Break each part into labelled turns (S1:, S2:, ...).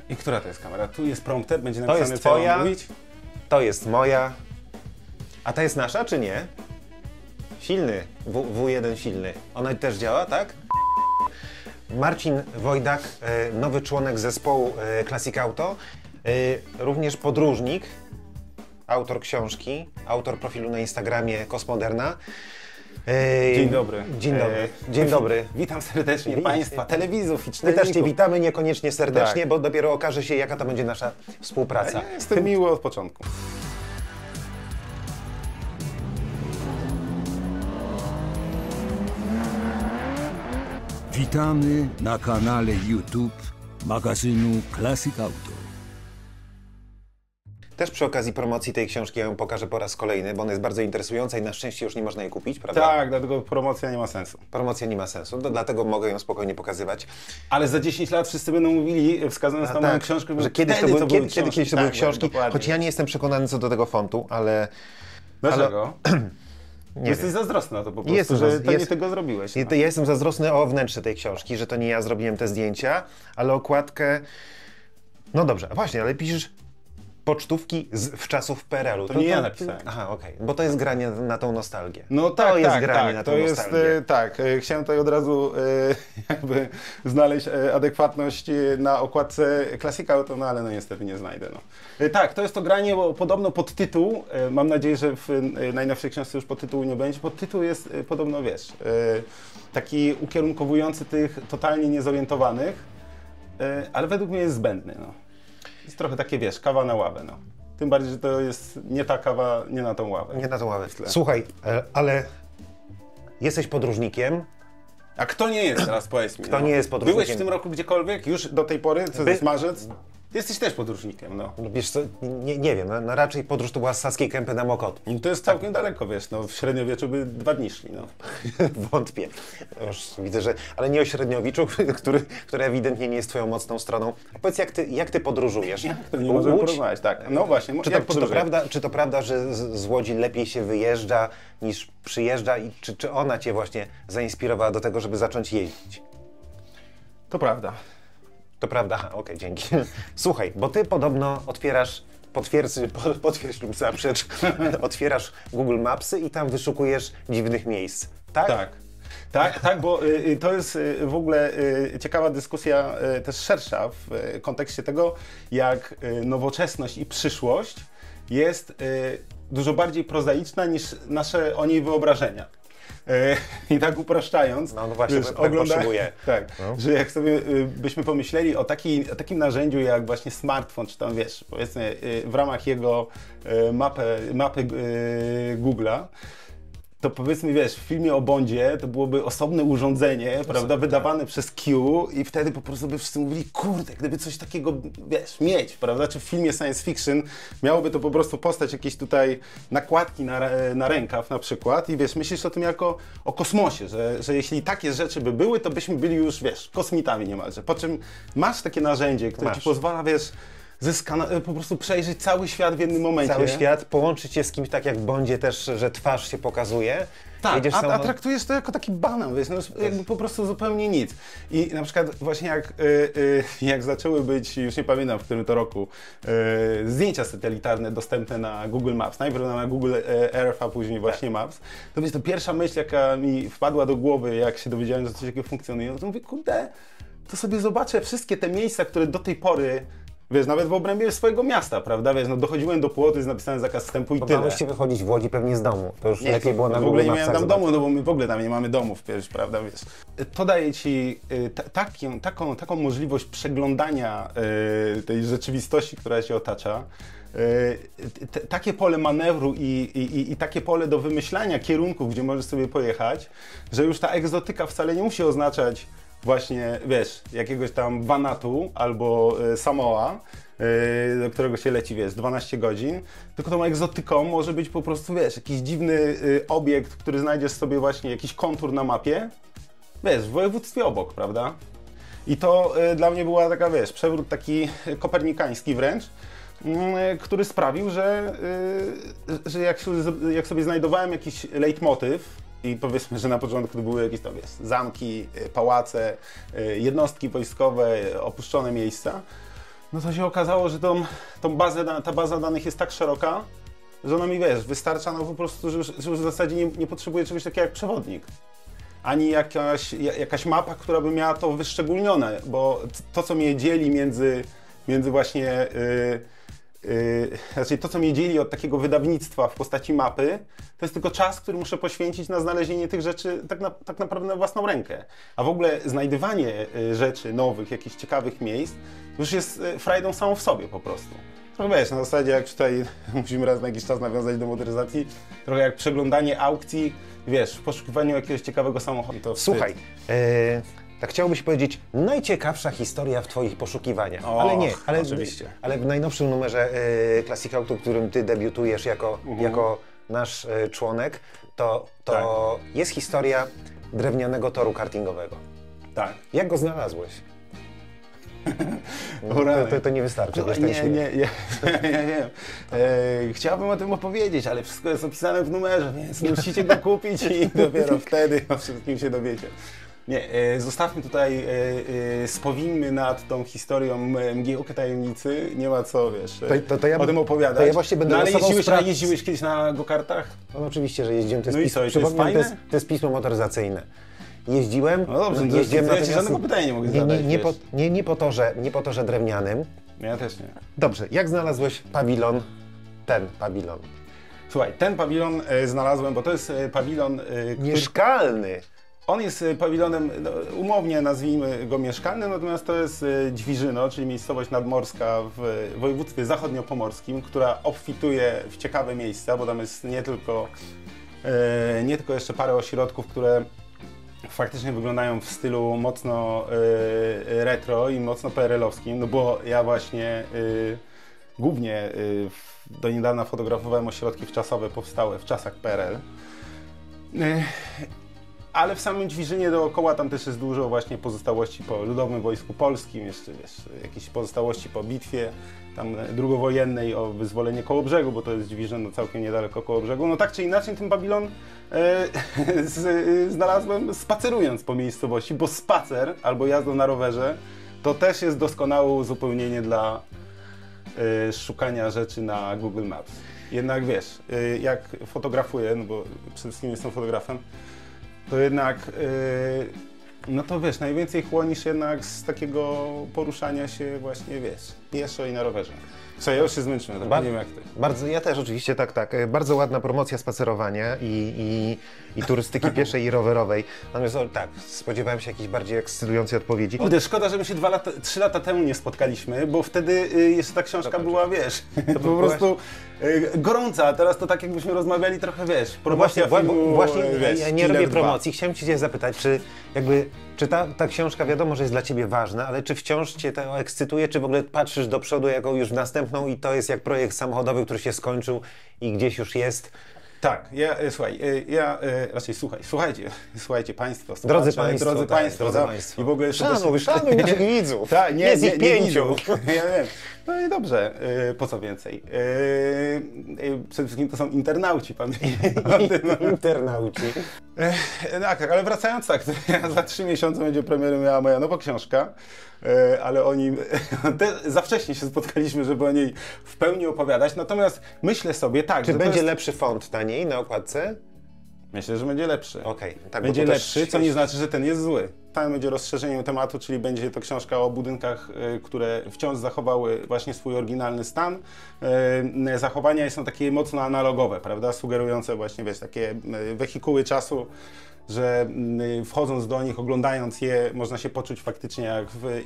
S1: I która to jest kamera? Tu jest prompter, będzie
S2: To
S1: napisane,
S2: jest
S1: co mam
S2: twoja,
S1: mówić?
S2: to jest moja. A ta jest nasza, czy nie? Silny, W1 silny. Ona też działa, tak? Marcin Wojdak, nowy członek zespołu Classic Auto, również podróżnik, autor książki, autor profilu na Instagramie Kosmoderna.
S1: Dzień dobry.
S2: Dzień dobry. Dzień dobry.
S1: Witam serdecznie Państwa, telewizów i
S2: My
S1: czytelników.
S2: też Cię witamy, niekoniecznie serdecznie,
S1: Tak.
S2: bo dopiero okaże się, jaka to będzie nasza współpraca.
S1: Ja jestem miły od początku.
S3: Witamy na kanale YouTube magazynu Classic Auto.
S2: Też przy okazji promocji tej książki ja ją pokażę po raz kolejny, bo ona jest bardzo interesująca i na szczęście już nie można jej kupić, prawda?
S1: Tak, dlatego promocja nie ma sensu.
S2: Promocja nie ma sensu, dlatego mogę ją spokojnie pokazywać.
S1: Ale za 10 lat wszyscy będą mówili, wskazując na moją książkę,
S2: że kiedyś to,
S1: były
S2: kiedyś
S1: książki.
S2: to były
S1: Tak,
S2: książki,
S1: dokładnie.
S2: choć ja nie jestem przekonany co do tego fontu, ale...
S1: Dlaczego?
S2: Nie
S1: Jesteś
S2: wiem.
S1: zazdrosny na to po prostu,
S2: Jestem
S1: że to nie
S2: jest-
S1: ty go zrobiłeś.
S2: Ja jestem zazdrosny o wnętrze tej książki, że to nie ja zrobiłem te zdjęcia, ale okładkę... No dobrze, a właśnie, ale piszesz pocztówki w czasów PRL-u.
S1: To nie ja napisałem.
S2: Aha, okej, bo to jest granie na tą nostalgię.
S1: No tak,
S2: to jest
S1: tak,
S2: granie
S1: tak,
S2: na tą
S1: to jest,
S2: nostalgię.
S1: tak, chciałem tutaj od razu jakby znaleźć adekwatność na okładce Classic Auto, no ale no niestety nie znajdę. No. Tak, to jest to granie, bo podobno podtytuł, mam nadzieję, że w najnowszej książce już podtytułu nie będzie, podtytuł jest podobno, wiesz, taki ukierunkowujący tych totalnie niezorientowanych, ale według mnie jest zbędny, no. Jest trochę takie, wiesz, kawa na ławę, no. Tym bardziej, że to jest nie ta kawa, nie na tą ławę.
S2: Nie na tą ławę. Słuchaj, ale jesteś podróżnikiem.
S1: A kto nie jest teraz, powiedz mi.
S2: Kto nie jest podróżnikiem?
S1: Byłeś w tym roku gdziekolwiek? Już do tej pory? Co to jest marzec? Ty jesteś też podróżnikiem, no.
S2: No wiesz co, nie wiem, no raczej podróż to była z Saskiej Kępy na Mokotów.
S1: No to jest całkiem daleko, wiesz, no w średniowieczu by 2 dni szli, no.
S2: Wątpię. Już widzę, że... Ale nie o średniowieczu, który ewidentnie nie jest twoją mocną stroną. A powiedz, jak ty podróżujesz?
S1: To nie możemy
S2: Łódź?
S1: porozmawiać, tak. No właśnie, jak podróżujesz?
S2: Czy to prawda, że z Łodzi lepiej się wyjeżdża niż przyjeżdża i czy ona cię właśnie zainspirowała do tego, żeby zacząć jeździć?
S1: To prawda.
S2: To prawda? Aha, okej, dzięki. Słuchaj, bo ty podobno potwierdź lub zaprzecz, otwierasz Google Mapsy i tam wyszukujesz dziwnych miejsc, tak?
S1: Tak, bo to jest w ogóle ciekawa dyskusja też szersza w kontekście tego, jak nowoczesność i przyszłość jest dużo bardziej prozaiczna niż nasze o niej wyobrażenia. I tak upraszczając,
S2: No właśnie,
S1: wiesz,
S2: tak potrzebuję.
S1: tak,
S2: No.
S1: że jak sobie byśmy pomyśleli o takim narzędziu jak właśnie smartfon, czy tam wiesz, powiedzmy w ramach jego mapy Google'a, to powiedzmy, wiesz, w filmie o Bondzie to byłoby osobne urządzenie, prawda, wydawane przez Q i wtedy po prostu by wszyscy mówili, kurde, gdyby coś takiego, wiesz, mieć, prawda, czy w filmie science fiction miałoby to po prostu postać jakieś tutaj nakładki na rękaw na przykład i wiesz, myślisz o tym jako o kosmosie, że jeśli takie rzeczy by były, to byśmy byli już, wiesz, kosmitami niemalże, po czym masz takie narzędzie, które ci pozwala, wiesz, po prostu przejrzeć cały świat w jednym momencie.
S2: Cały świat, połączyć się z kimś tak jak w Bondzie też, że twarz się pokazuje.
S1: Tak,
S2: Jedziesz
S1: a traktujesz to jako taki banał, wiesz, no, jakby po prostu zupełnie nic. I na przykład właśnie jak zaczęły być, już nie pamiętam w którym to roku, zdjęcia satelitarne dostępne na Google Maps, najpierw na Google Earth, a później właśnie Maps, to wiesz, to pierwsza myśl, jaka mi wpadła do głowy, jak się dowiedziałem, że coś takiego funkcjonuje, to mówię, kurde, to sobie zobaczę wszystkie te miejsca, które do tej pory, wiesz, nawet w obrębie swojego miasta, prawda, wiesz, no dochodziłem do Płoty, jest napisany zakaz wstępu i tyle.
S2: Musicie wychodzić w Łodzi pewnie z domu. To już lepiej było na
S1: w ogóle nie
S2: Google
S1: miałem
S2: Mapsach
S1: tam
S2: zobaczyć.
S1: domu, no bo my w ogóle tam nie mamy domów, prawda, wiesz. To daje ci taką możliwość przeglądania tej rzeczywistości, która cię otacza, takie pole manewru i takie pole do wymyślania kierunków, gdzie możesz sobie pojechać, że już ta egzotyka wcale nie musi oznaczać właśnie, wiesz, jakiegoś tam Vanatu albo Samoa, do którego się leci, wiesz, 12 godzin, tylko tą egzotyką może być po prostu, wiesz, jakiś dziwny obiekt, który znajdziesz sobie właśnie, jakiś kontur na mapie, wiesz, w województwie obok, prawda? I to dla mnie była taka, wiesz, przewrót taki kopernikański wręcz, który sprawił, że jak sobie znajdowałem jakiś leitmotyw, i powiedzmy, że na początku to były jakieś tam, wiesz, zamki, pałace, jednostki wojskowe, opuszczone miejsca, no to się okazało, że ta baza danych jest tak szeroka, że ona mi, wiesz, wystarcza no po prostu, że już w zasadzie nie potrzebuję czegoś takiego jak przewodnik. Ani jakaś mapa, która by miała to wyszczególnione, bo to, co mnie dzieli między właśnie, znaczy to, co mnie dzieli od takiego wydawnictwa w postaci mapy, to jest tylko czas, który muszę poświęcić na znalezienie tych rzeczy tak naprawdę na własną rękę. A w ogóle znajdywanie rzeczy nowych, jakichś ciekawych miejsc, już jest frajdą samą w sobie po prostu. Trochę wiesz, na zasadzie jak tutaj musimy raz na jakiś czas nawiązać do motoryzacji, trochę jak przeglądanie aukcji, wiesz, w poszukiwaniu jakiegoś ciekawego samochodu. To
S2: Słuchaj, tak chciałbyś powiedzieć, najciekawsza historia w twoich poszukiwaniach, ale nie,
S1: oczywiście.
S2: Ale w najnowszym numerze Classic Auto, w którym ty debiutujesz jako nasz członek, to
S1: Tak.
S2: jest historia drewnianego toru kartingowego.
S1: Tak.
S2: Jak go znalazłeś? To nie wystarczy, wiesz, ten śmiech.
S1: Nie, ja wiem. Chciałbym o tym opowiedzieć, ale wszystko jest opisane w numerze, więc musicie go kupić i dopiero wtedy o wszystkim się dowiecie. Nie, zostawmy tutaj, spowinmy nad tą historią mgiełkę tajemnicy, nie ma co, wiesz,
S2: To ja
S1: o tym opowiadać.
S2: To ja właśnie będę
S1: no, ale
S2: losował
S1: jeździłeś kiedyś na go-kartach?
S2: No oczywiście, że jeździłem, to jest,
S1: No i co, i to jest
S2: przypomnę,
S1: fajne?
S2: to jest pismo motoryzacyjne. Jeździłem,
S1: No dobrze,
S2: jeździłem
S1: ja ci żadnego pytania nie mogę zadać,
S2: nie po torze drewnianym.
S1: Ja też nie.
S2: Dobrze, jak znalazłeś pawilon, ten pawilon?
S1: Słuchaj, ten pawilon znalazłem, bo to jest pawilon,
S2: Mieszkalny!
S1: on jest pawilonem, no, umownie nazwijmy go mieszkalnym, natomiast to jest Dźwiżyno, czyli miejscowość nadmorska w województwie zachodniopomorskim, która obfituje w ciekawe miejsca, bo tam jest nie tylko jeszcze parę ośrodków, które faktycznie wyglądają w stylu mocno retro i mocno PRL-owskim, no bo ja właśnie głównie do niedawna fotografowałem ośrodki wczasowe powstałe w czasach PRL. Ale w samym Dźwiżynie dookoła tam też jest dużo właśnie pozostałości po Ludowym Wojsku Polskim, jeszcze wiesz, jakieś pozostałości po bitwie tam drugowojennej o wyzwolenie Kołobrzegu, bo to jest Dźwiżyno całkiem niedaleko Kołobrzegu. No tak czy inaczej ten pawilon znalazłem spacerując po miejscowości, bo spacer albo jazdą na rowerze to też jest doskonałe uzupełnienie dla szukania rzeczy na Google Maps. Jednak wiesz, jak fotografuję, no bo przede wszystkim jestem fotografem, to jednak, no to wiesz, najwięcej chłonisz jednak z takiego poruszania się właśnie, wiesz, pieszo i na rowerze. Co, ja już się zmęczyłem, tak nie wiem jak ty.
S2: Bardzo, ja też oczywiście, tak. Bardzo ładna promocja spacerowania i turystyki pieszej i rowerowej. Natomiast tak, spodziewałem się jakiejś bardziej ekscytującej odpowiedzi.
S1: Kurde, szkoda, że my się 3 lata temu nie spotkaliśmy, bo wtedy jeszcze ta książka była, wiesz, po prostu gorąca, a teraz to tak jakbyśmy rozmawiali trochę, wiesz, promocja filmu,
S2: Właśnie
S1: wiesz,
S2: ja nie
S1: Killer
S2: robię
S1: 2.
S2: promocji. Chciałem cię zapytać, czy ta książka, wiadomo, że jest dla ciebie ważna, ale czy wciąż cię to ekscytuje, czy w ogóle patrzysz do przodu jako już w następną i to jest jak projekt samochodowy, który się skończył i gdzieś już jest?
S1: Tak, raczej słuchajcie Państwo,
S2: Drodzy
S1: słuchacze,
S2: Państwo,
S1: tak,
S2: Państwo.
S1: I w ogóle jeszcze
S2: Szanuj naszych widzów.
S1: Tak,
S2: nie z ich 5.
S1: widzów. Ja wiem. No i dobrze, po co więcej? Przede wszystkim to są internauci, pamiętajcie.
S2: Internauci.
S1: Tak, ale wracając tak, za 3 miesiące będzie premierę miała moja nowa książka, ale za wcześnie się spotkaliśmy, żeby o niej w pełni opowiadać, natomiast myślę sobie tak,
S2: Czy
S1: że
S2: będzie lepszy font taniej na okładce?
S1: Myślę, że będzie lepszy.
S2: Okej, tak, bo
S1: Będzie
S2: to też
S1: lepszy, co nie znaczy, że ten jest zły. Tam będzie rozszerzeniem tematu, czyli będzie to książka o budynkach, które wciąż zachowały właśnie swój oryginalny stan. Zachowania są takie mocno analogowe, prawda? Sugerujące właśnie, wiesz, takie wehikuły czasu, że wchodząc do nich, oglądając je, można się poczuć faktycznie jak w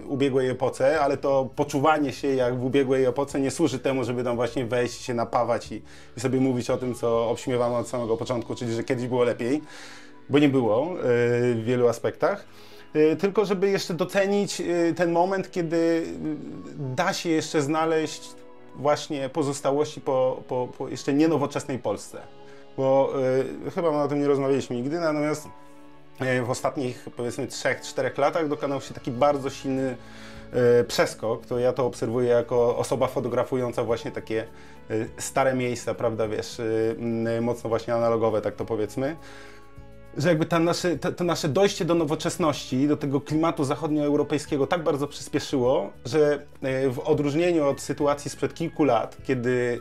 S1: ubiegłej epoce, ale to poczuwanie się jak w ubiegłej epoce nie służy temu, żeby tam właśnie wejść, się napawać i sobie mówić o tym, co obśmiewamy od samego początku, czyli że kiedyś było lepiej, bo nie było w wielu aspektach. Tylko żeby jeszcze docenić ten moment, kiedy da się jeszcze znaleźć właśnie pozostałości po jeszcze nienowoczesnej Polsce. Bo chyba o tym nie rozmawialiśmy nigdy, natomiast w ostatnich powiedzmy 3-4 latach dokonał się taki bardzo silny przeskok, to ja to obserwuję jako osoba fotografująca właśnie takie stare miejsca, prawda, wiesz, mocno właśnie analogowe, tak to powiedzmy. że jakby to nasze dojście do nowoczesności, do tego klimatu zachodnioeuropejskiego tak bardzo przyspieszyło, że w odróżnieniu od sytuacji sprzed kilku lat, kiedy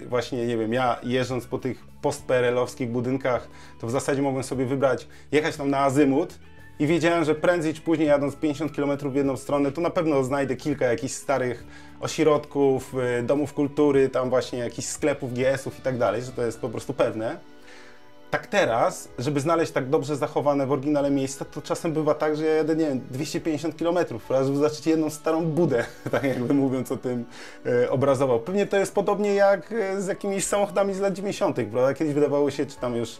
S1: właśnie, nie wiem, ja jeżdżąc po tych post-PRL-owskich budynkach, to w zasadzie mogłem sobie wybrać, jechać tam na azymut i wiedziałem, że prędzej czy później jadąc 50 km w jedną stronę, to na pewno znajdę kilka jakichś starych ośrodków, domów kultury, tam właśnie jakichś sklepów, GS-ów i tak dalej, że to jest po prostu pewne. Tak teraz, żeby znaleźć tak dobrze zachowane w oryginale miejsca, to czasem bywa tak, że ja jadę, nie wiem, 250 km, żeby zobaczyć jedną starą budę, tak jakby mówiąc o tym obrazowo. Pewnie to jest podobnie jak z jakimiś samochodami z lat 90., prawda? Kiedyś wydawało się, czy tam już...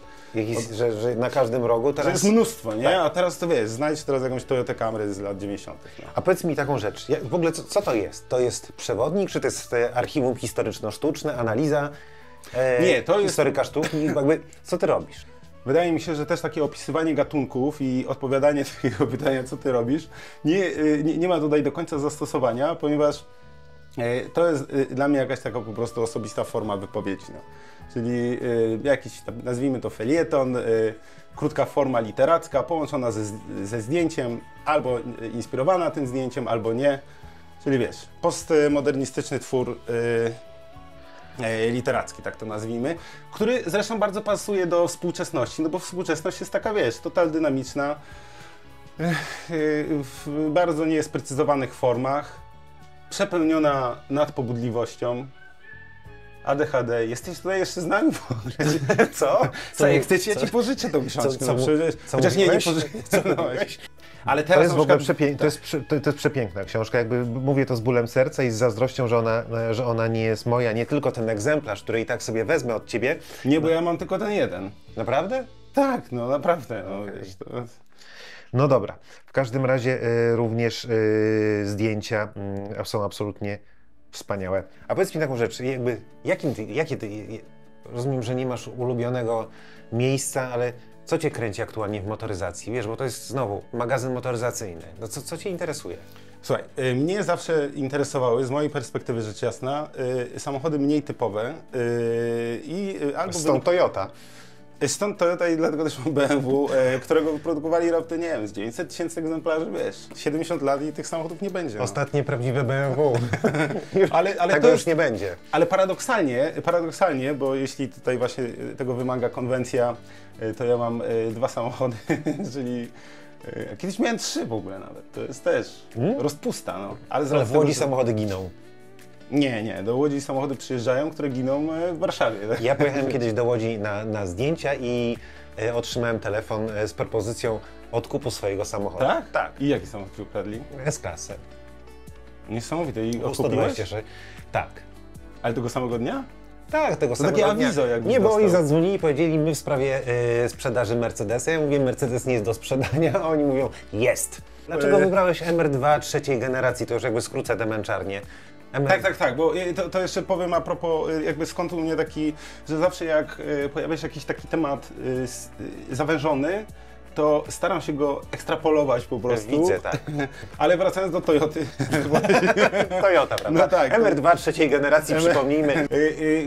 S2: Że na każdym rogu teraz...
S1: Że jest mnóstwo, nie?
S2: Tak.
S1: A teraz to wiesz, znajdź teraz jakąś Toyota Camry z lat 90. No.
S2: A powiedz mi taką rzecz, w ogóle co to jest? To jest przewodnik, czy to jest archiwum historyczno-sztuczne, analiza?
S1: Nie, to jest...
S2: Historyka sztuki, jakby, co ty robisz?
S1: Wydaje mi się, że też takie opisywanie gatunków i odpowiadanie takiego pytania, co ty robisz, nie ma tutaj do końca zastosowania, ponieważ to jest dla mnie jakaś taka po prostu osobista forma wypowiedzi. No. Czyli jakiś, nazwijmy to felieton, krótka forma literacka, połączona ze zdjęciem, albo inspirowana tym zdjęciem, albo nie. Czyli wiesz, postmodernistyczny twór literacki, tak to nazwijmy, który zresztą bardzo pasuje do współczesności, no bo współczesność jest taka, wiesz, total dynamiczna, w bardzo niesprecyzowanych formach, przepełniona nadpobudliwością. ADHD, jesteś tutaj jeszcze z nami? Co? Jak chcecie, ja ci pożyczę tą książkę. Chociaż nie pożyczę. Ale teraz
S2: to jest w ogóle
S1: przykład,
S2: to jest przepiękna książka, jakby mówię to z bólem serca i z zazdrością, że ona nie jest moja, nie tylko ten egzemplarz, który i tak sobie wezmę od ciebie.
S1: Nie, bo ja mam tylko ten jeden.
S2: Naprawdę?
S1: Tak, no naprawdę. No,
S2: okay.
S1: wiesz, to...
S2: No dobra, w każdym razie również zdjęcia są absolutnie wspaniałe. A powiedz mi taką rzecz, jakby, rozumiem, że nie masz ulubionego miejsca, ale co cię kręci aktualnie w motoryzacji? Wiesz, bo to jest znowu magazyn motoryzacyjny. No co cię interesuje?
S1: Słuchaj, mnie zawsze interesowały, z mojej perspektywy rzecz jasna, samochody mniej typowe albo...
S2: Stąd Toyota.
S1: Stąd Toyota i dlatego też mam BMW, którego wyprodukowali raptem, nie wiem, z 900 000 egzemplarzy, wiesz, 70 lat i tych samochodów nie będzie. No.
S2: Ostatnie prawdziwe BMW.
S1: ale
S2: tego
S1: to
S2: już nie będzie.
S1: Ale paradoksalnie, bo jeśli tutaj właśnie tego wymaga konwencja, to ja mam 2 samochody, czyli kiedyś miałem 3 w ogóle nawet, to jest też rozpusta. No.
S2: Ale w Łodzi samochody giną.
S1: Nie, do Łodzi samochody przyjeżdżają, które giną w Warszawie. Tak?
S2: Ja pojechałem kiedyś do Łodzi na zdjęcia i otrzymałem telefon z propozycją odkupu swojego samochodu.
S1: Tak?
S2: Tak.
S1: I jaki samochód ci ukradli?
S2: S-klasę.
S1: Niesamowite. I odkupiłeś?
S2: 126. Tak.
S1: Ale tego samego dnia?
S2: Tak, tego
S1: to
S2: samego
S1: takie
S2: dnia.
S1: awizo jakbyś
S2: Nie, bo
S1: dostał.
S2: oni zadzwonili i powiedzieli, my w sprawie sprzedaży Mercedesa. Ja mówię, Mercedes nie jest do sprzedania, a oni mówią, jest. Dlaczego wybrałeś MR2 trzeciej generacji? To już jakby skrócę tę męczarnię.
S1: Tak, bo to jeszcze powiem a propos, jakby skąd u mnie taki, że zawsze jak pojawia się jakiś taki temat zawężony, to staram się go ekstrapolować po prostu.
S2: Widzę, tak.
S1: Ale wracając do Toyoty.
S2: Toyota, prawda?
S1: No tak.
S2: MR2 trzeciej generacji, przypomnijmy.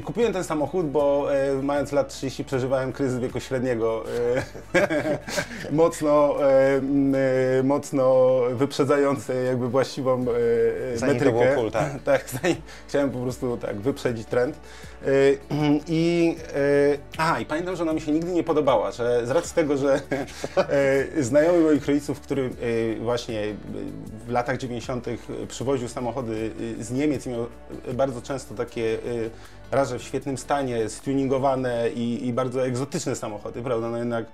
S1: Kupiłem ten samochód, bo mając lat 30 przeżywałem kryzys wieku średniego. Mocno wyprzedzający jakby właściwą
S2: zanim
S1: metrykę.
S2: To było cool, tak.
S1: Tak, chciałem po prostu tak wyprzedzić trend. I pamiętam, że ona mi się nigdy nie podobała, że z racji tego, że znajomy moich rodziców, który właśnie w latach 90. przywoził samochody z Niemiec i miał bardzo często takie raz, że w świetnym stanie, stuningowane i bardzo egzotyczne samochody, prawda? No jednak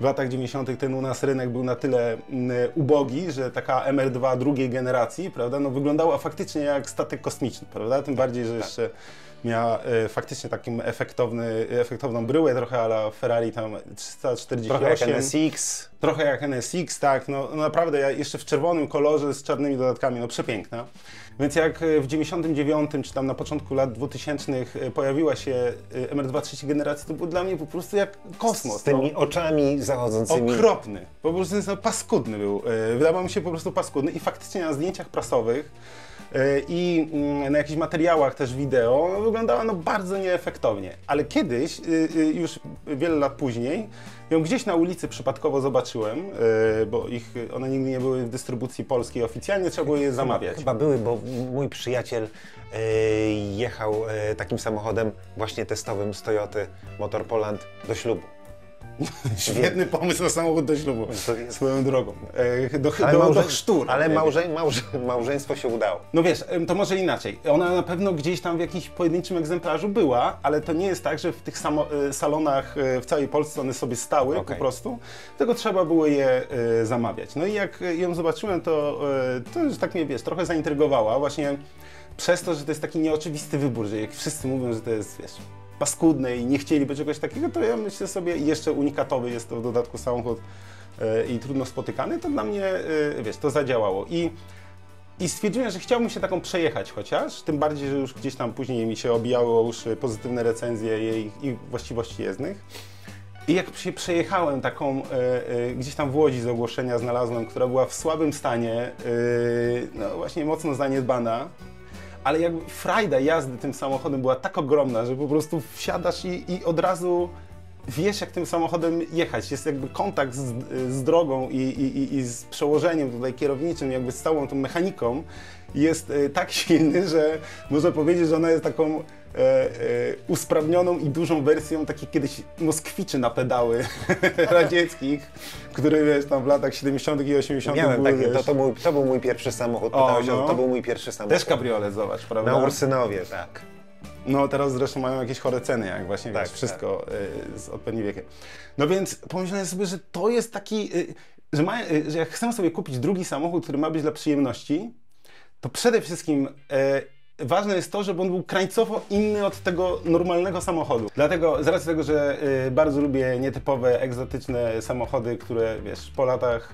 S1: w latach 90. ten u nas rynek był na tyle ubogi, że taka MR2 drugiej generacji, prawda, no wyglądała faktycznie jak statek kosmiczny, prawda? Tym bardziej, że jeszcze miała faktycznie taką efektowną bryłę, trochę a la Ferrari tam 348.
S2: Trochę jak NSX.
S1: Trochę jak NSX, tak. No naprawdę, ja jeszcze w czerwonym kolorze z czarnymi dodatkami, no przepiękna. Więc jak w 99 czy tam na początku lat 2000 pojawiła się MR2 trzeciej generacji, to był dla mnie po prostu jak kosmos.
S2: Z tymi oczami zachodzącymi.
S1: Okropny. Po prostu paskudny był. Wydawał mi się po prostu paskudny i faktycznie na zdjęciach prasowych i na jakichś materiałach też wideo wyglądała bardzo nieefektownie. Ale kiedyś, już wiele lat później, ją gdzieś na ulicy przypadkowo zobaczyłem, bo one nigdy nie były w dystrybucji polskiej oficjalnie, trzeba było je zamawiać.
S2: Chyba były, bo mój przyjaciel jechał takim samochodem właśnie testowym z Toyoty Motor Poland do ślubu.
S1: Świetny pomysł na samochód do ślubu, swoją drogą. Do chrztu.
S2: Ale małżeństwo się udało.
S1: No wiesz, to może inaczej. Ona na pewno gdzieś tam w jakimś pojedynczym egzemplarzu była, ale to nie jest tak, że w tych salonach w całej Polsce one sobie stały po prostu, tylko trzeba było je zamawiać. No i jak ją zobaczyłem, to już tak mnie, wiesz, trochę zaintrygowała właśnie przez to, że to jest taki nieoczywisty wybór, że jak wszyscy mówią, że to jest, wiesz, paskudne i nie chcieliby czegoś takiego, to ja myślę sobie, jeszcze unikatowy jest to w dodatku samochód i trudno spotykany, to dla mnie, wiesz, to zadziałało. I stwierdziłem, że chciałbym się taką przejechać chociaż, tym bardziej, że już gdzieś tam później mi się obijały o uszy pozytywne recenzje jej i właściwości jezdnych. I jak się przejechałem taką, gdzieś tam w Łodzi z ogłoszenia znalazłem, która była w słabym stanie, no właśnie mocno zaniedbana, ale jakby frajda jazdy tym samochodem była tak ogromna, że po prostu wsiadasz i od razu wiesz, jak tym samochodem jechać. Jest jakby kontakt z drogą i z przełożeniem tutaj kierowniczym, jakby z całą tą mechaniką jest tak silny, że można powiedzieć, że ona jest taką usprawnioną i dużą wersją takich kiedyś moskwiczy na pedały radzieckich, które wiesz, tam w latach 70. i 80.
S2: Miałem
S1: były,
S2: takie, to był mój pierwszy samochód, to był mój pierwszy samochód.
S1: Też kabriolet, zobacz, prawda?
S2: Na Ursynowie, tak.
S1: No teraz zresztą mają jakieś chore ceny, jak właśnie
S2: tak,
S1: wiesz, wszystko z odpowiednim wiekiem. No więc pomyślałem sobie, że to jest taki, że jak chcę sobie kupić drugi samochód, który ma być dla przyjemności, to przede wszystkim ważne jest to, żeby on był krańcowo inny od tego normalnego samochodu. Dlatego, z racji tego, że bardzo lubię nietypowe, egzotyczne samochody, które wiesz, po latach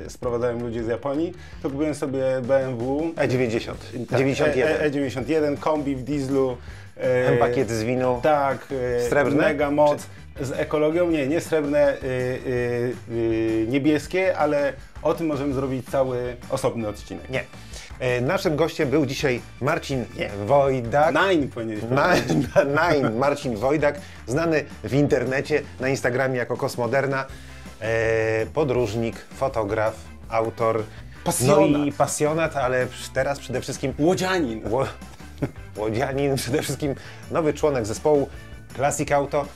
S1: sprowadzają ludzie z Japonii, to kupiłem sobie BMW
S2: E90,
S1: tak,
S2: 91.
S1: E91, kombi w dieslu.
S2: M-pakiet z winu.
S1: Tak,
S2: srebrne?
S1: mega moc. Z ekologią, nie srebrne, niebieskie, ale o tym możemy zrobić cały osobny odcinek.
S2: Nie. Naszym gościem był dzisiaj Marcin Wojdak. Marcin Wojdak, znany w internecie, na Instagramie jako Kosmoderna, podróżnik, fotograf, autor,
S1: Pasjonat.
S2: no i pasjonat, ale teraz przede wszystkim
S1: Łodzianin.
S2: Łodzianin, przede wszystkim nowy członek zespołu Classic Auto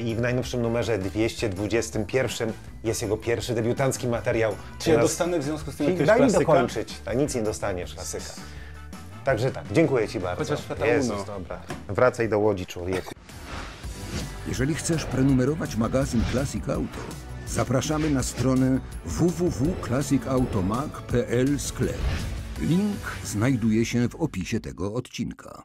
S2: i w najnowszym numerze 221 jest jego pierwszy debiutancki materiał.
S1: Czy ja dostanę w związku z tym jakiegoś
S2: Daj mi
S1: klasyka?
S2: dokończyć, a nic nie dostaniesz, klasyka. Także tak, dziękuję Ci bardzo.
S1: Chociaż Fata
S2: Jezus,
S1: Uno.
S2: dobra. Wracaj do Łodzi, człowieku.
S3: Jeżeli chcesz prenumerować magazyn Classic Auto, zapraszamy na stronę www.classicautomag.pl/sklep. Link znajduje się w opisie tego odcinka.